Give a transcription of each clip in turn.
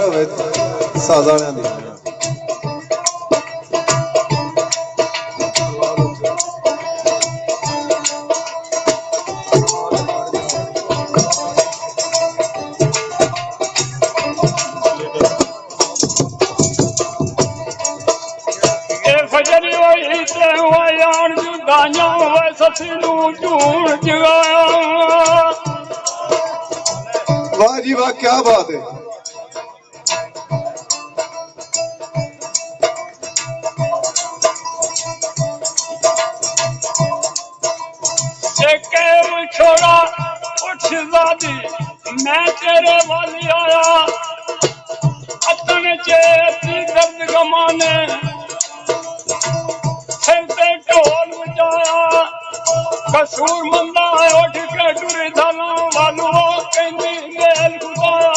खैर होवे सादा वालियां दी। वाह जी वाह, क्या बात है। छोड़ा उठ दादी मैं तेरे वाली आया अपने चेती दर्द गमाने सिर पे ढोल बजाया कसूर मंदा उठ के टुरी थाना वालू कहनी मेल गुजाया।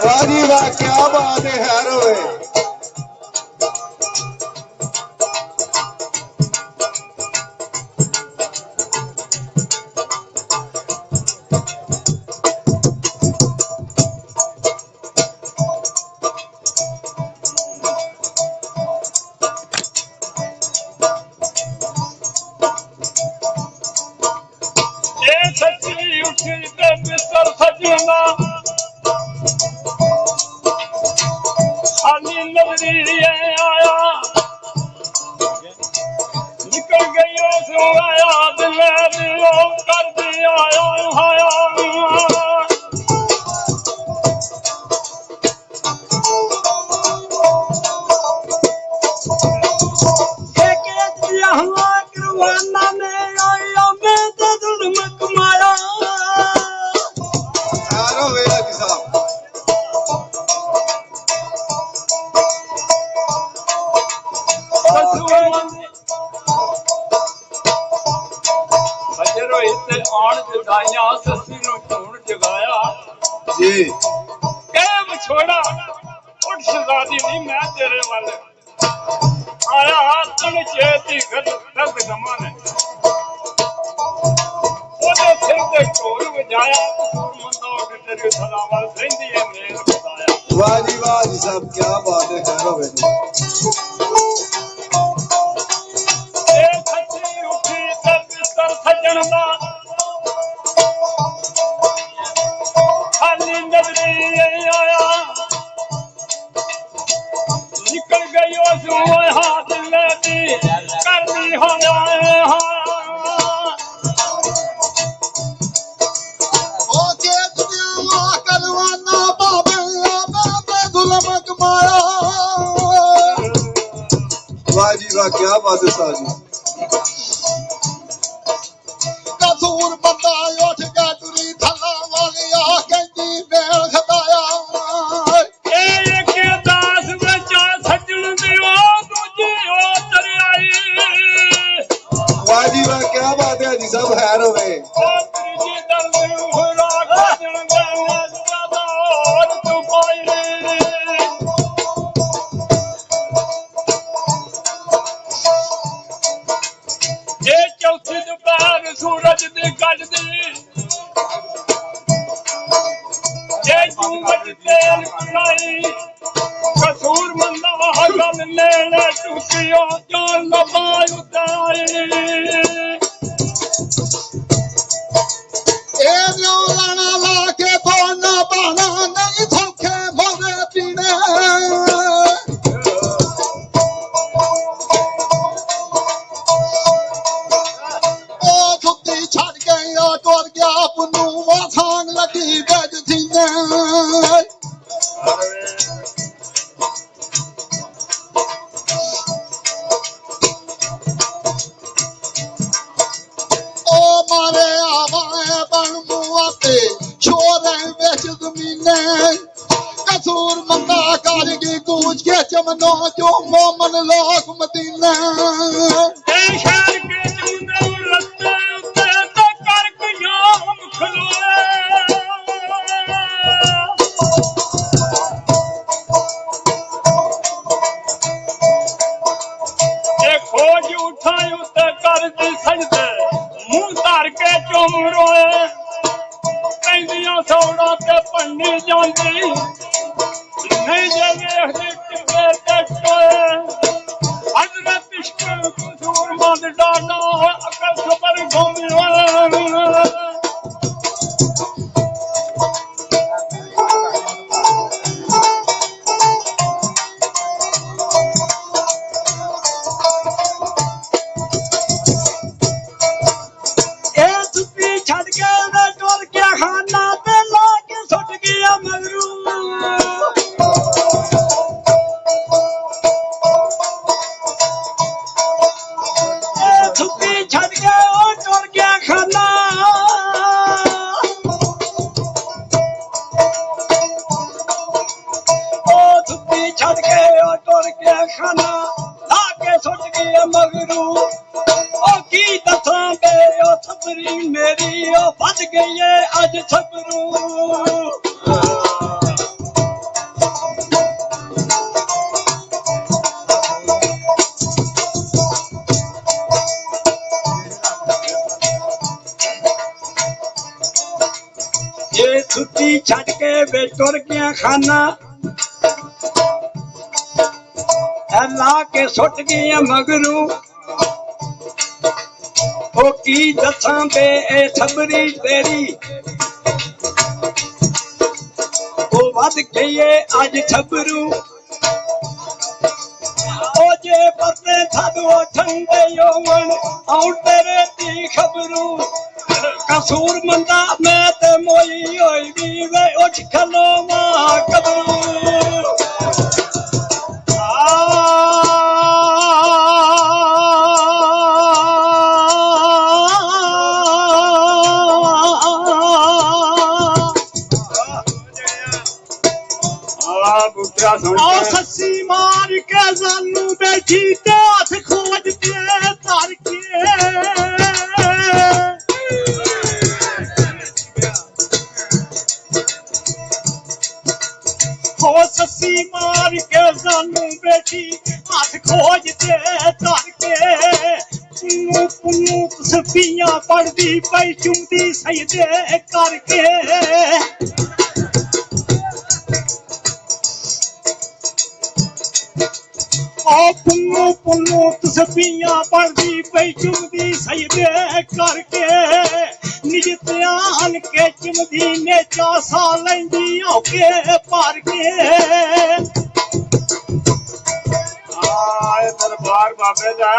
वाह जी वाह, क्या बात है। खैर होवे बिस्तर सजना खाली नजरी आया निकल गई आया दिल कर दिया आया करवाना में आया मैं तो जुल्म कमाया। छोड़ा उठ शहजादी नहीं मैं तेरे वाले आया तन चेती दर्द गमाने ओदे सिर ते ढोल बजाया मंदा उठ तेरी सलावत रहंदी है मेल बताया। वाह जी वाह जी साहब, क्या बात है। खैर होवे जी। ए सच्ची उठी ते बिस्तर सजण दा खाली नजरी आया निकल गई हाथ लेती करनी होया करवाना बाबा जुल्म कमाया। वाह जी वाह, क्या बात है साजी। कसूर बंदा उठ के टुरी थला वाली आ कहती मेल खताया। वाह जी वाह, क्या बात है जी साहब। खैर होवे चौथी दोपहर सूरज दी गज दी तेल कुलाई कसूर मंदा गल लेने टुकियो जान लबाई उतारी लाना ला के बोना पाना नहीं धोखे भरे पीने। ओ छुट्टी छड़ गई टुर गया पुनू वाथांग लगी बज थी मारे आवाए बन मुआते छोरे बेच जमीने कसूर मंदा कारगी गूंज के चमनो जो मोमन लोग मदीने। शहर के चुंदे रस्ते उते तो कर कयाम खलोए एक खोज उठाई उते कर दी सजदे मुंह तार के चुम रोए कहदियां सौड़ा ते पंडी जांदी खाना लाके सुट गई मगरू ओ की दसां बे ओ सबरी मेरी ओ फस गई है अज सबरू ये छुट्टी छड़ के वे तुर गया खाना ला के सुट गया मगरू ओ की दसां बे ए सबरी तेरी ओ वध गई है अज सबरू ओ जे पते थदो ठंडे यौवन आउं तेरे दी खबरू कसूर मंदा मैं ते मोई होई वी वे उठ खलो मां कबरू आओ सस्सी मार के जानू बैठी ते हाथ खोज के तार के हो सस्सी मार के जानू बैठी हाथ खोज के तार के पुन्नू पुन्नू सफियां पड़दी पई चुमदी सजदे करके ओ पुन्नू पुन्नू तस्बीहां पढ़दी पई चुमदी सजदे करके निज ध्यान के चुमदी ने चासा लैंदी होके पार के आए दरबार बाबे दा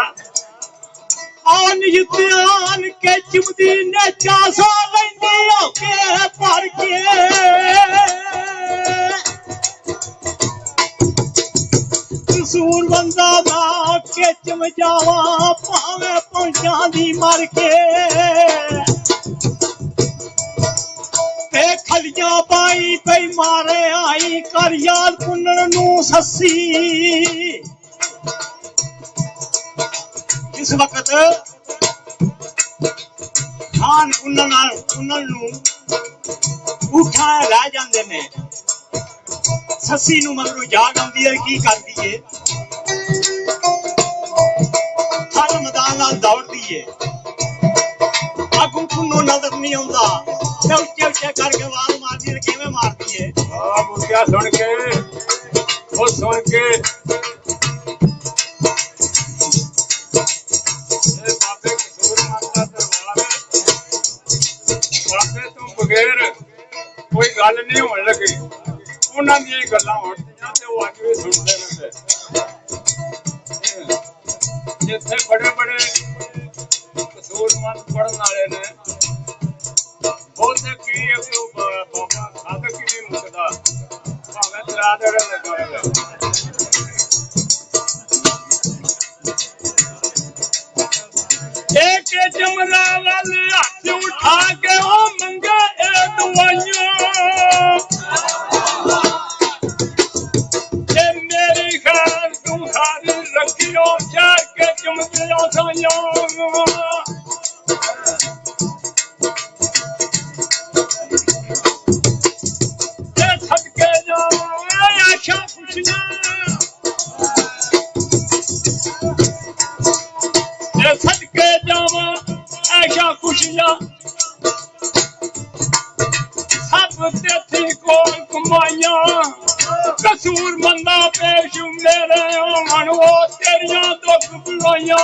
आ निज ध्यान के चुमदी ने चासा लैंदी होके पार के कसूर बंदा दा के चम जावा भावे पहुंचा दी मर के ते खलियां पाई पई मारे आई कर याद पुनर नू सस्सी इस वक्त खान कुन्नल नू उठा रह जांदे ने सस्सी नू मगरू जाग आउंदी है की करदी है हर मैदान नाल दौड़दी है अगू कुन्नू नजर नहीं आउंदा ते उच्चे उच्चे करके आवाज मारदी है किवें मारदी है आ मुर्गिया सुन के ओ सुन के ए बाबे कसूर मारदा दरबार बाबे तू बगैर कोई गल नहीं होण लगी ਉਹਨਾਂ ਦੀਆਂ ਗੱਲਾਂ ਹੁੰਦੀਆਂ ਤੇ ਉਹ ਅੱਜ ਵੀ ਸੁਣਦੇ ਰਹਿੰਦੇ ਜਿੱਥੇ ਬੜੇ ਬੜੇ ਕਸੂਰਮੰਦ ਪੜਨ ਵਾਲੇ ਨੇ ਬਹੁਤੇ ਕੀ ਹੈ ਕਿ ਉਹ ਬਾਬਾ ਸਾਧਕ ਹੀ ਨਹੀਂ ਮੁੱਕਦਾ ਭਾਵੇਂ ਤਰਾ ਦੇ ਲੱਗਾ ਹੋਇਆ एक जमरा वाले हाथ उठा के वो मंगा ए दुआइयां मेरी खैर तुम्हारी रखियो जाके चमकिया साइयां थके जाओ आशा खुशियां सदके जावा ऐशा खुशियां सब तेथी कोल कमाइया कसूर मंदा पेश मेरे मन वो तेरियां दुख बुलाइया